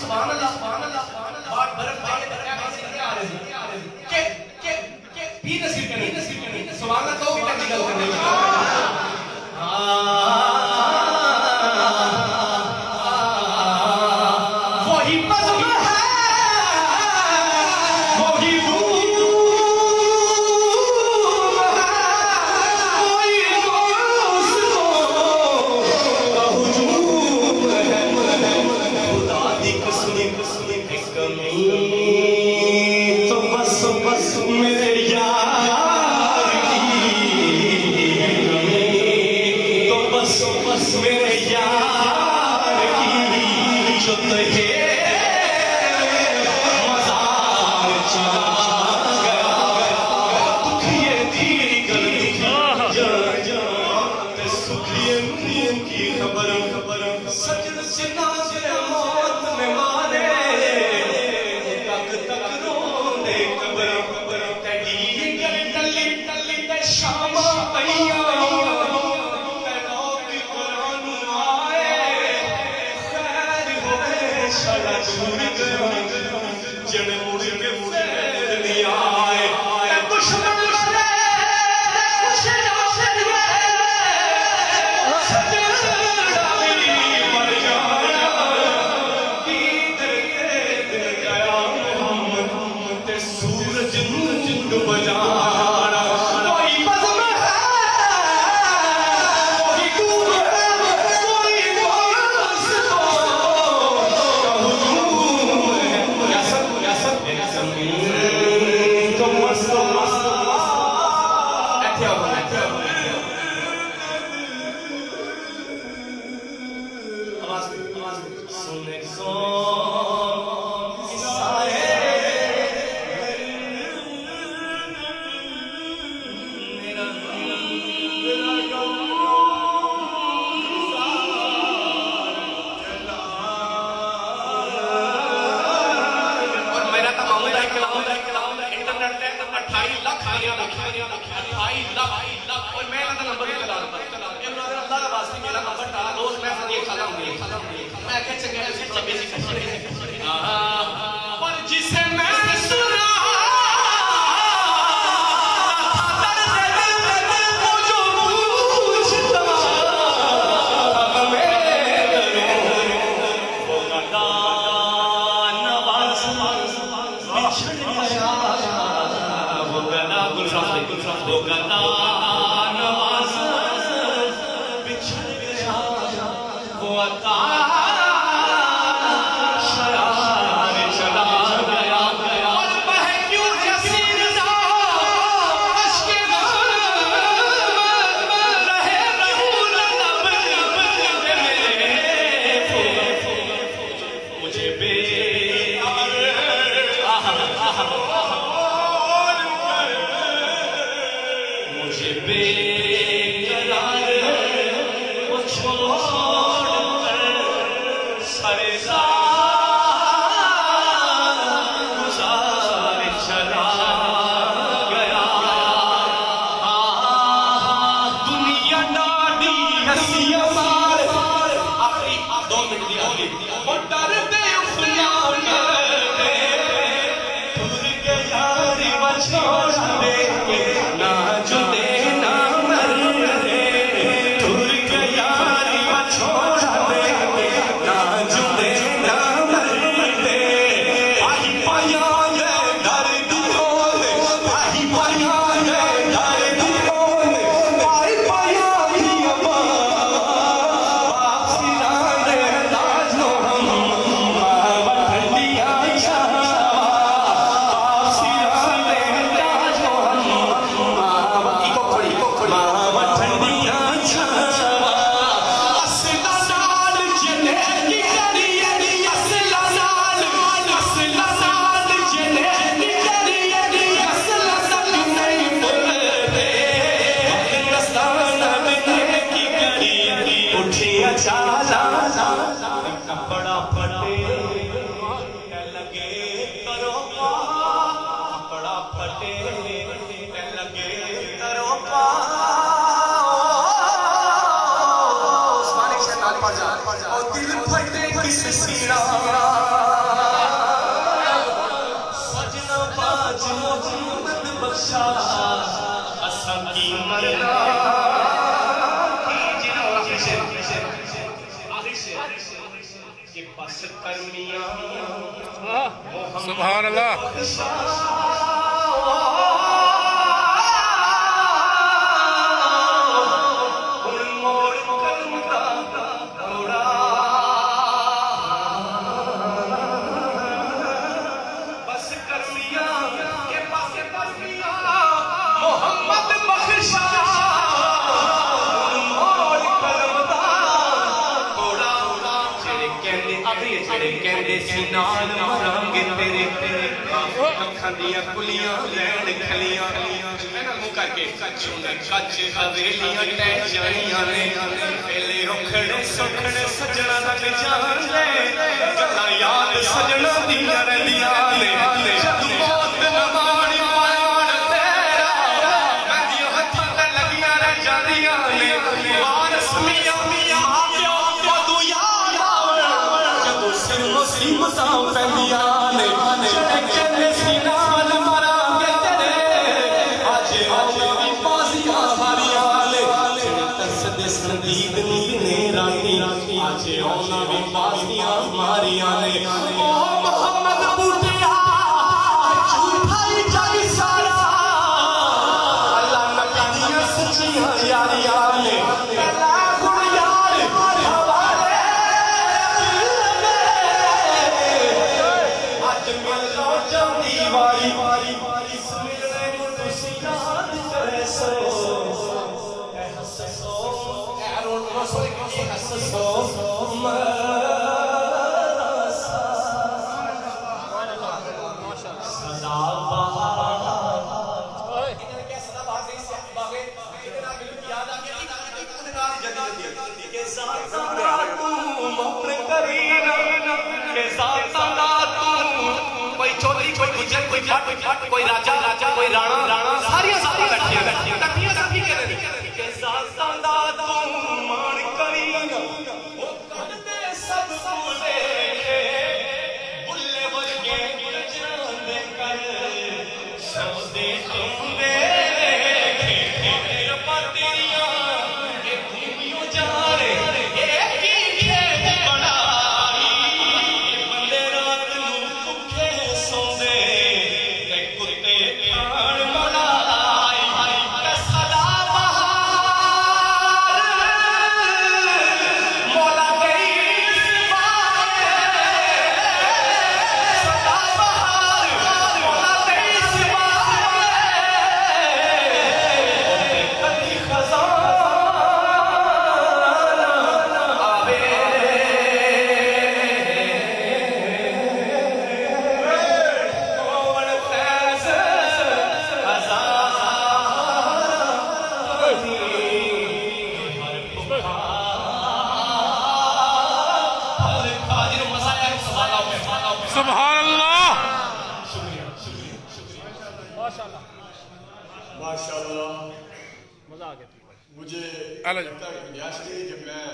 सुभान अल्लाह बात बर्फ पाके क्या आ रही के पी नसीब करें सुभान अल्लाह कहो कि गल करने वही बज़्म है वही ओ दिल फटे किस सीना सजना बाज मोहम्मद बख्शा असा की मरना के बस कर्मिया सुभान अल्लाह कहते सी नाल मरांगे तेरे अखां दियां कुलियां लैण खलियां मुंह करके कच हवेलियां टह जानियां ने वेले रुखड़े सुखड़े सजना लग जांदे गल्लां याद सजना दियां रहिंदियां ने जद मौत नमाणी पाण तेरा मैंदियां हत्थां ते लगियां रह जांदियां ने वारस मियां मियां मुसीबतां पैंदियां ने कहंदे सी नाल मरांगे तेरे अज भी बाजियां हारियां ने तरसदे संदीद नी राती अज औना भी बाजियां मारियां ने ओ मोहम्मद बूटिया झूठाई जग सारा अल्लाह नबियां सच्चियां यारियां ने कोई राजा राजा कोई राणा राणा सारियां सारियां बैठियां बैठियां बैठियां सभी कहते के सासां दा तू मान करी ओ कदे सब भूले बुल्ले वर्गे जांदे कर सब दे टोंदे खेते रब्बा तेरियां ए भूमियों जाने ए की खेत बनाई बंदे रात नूं भुखे सौंदे सुभान अल्लाह माशाल्लाह मजा आ गया मुझे अलग जब मैं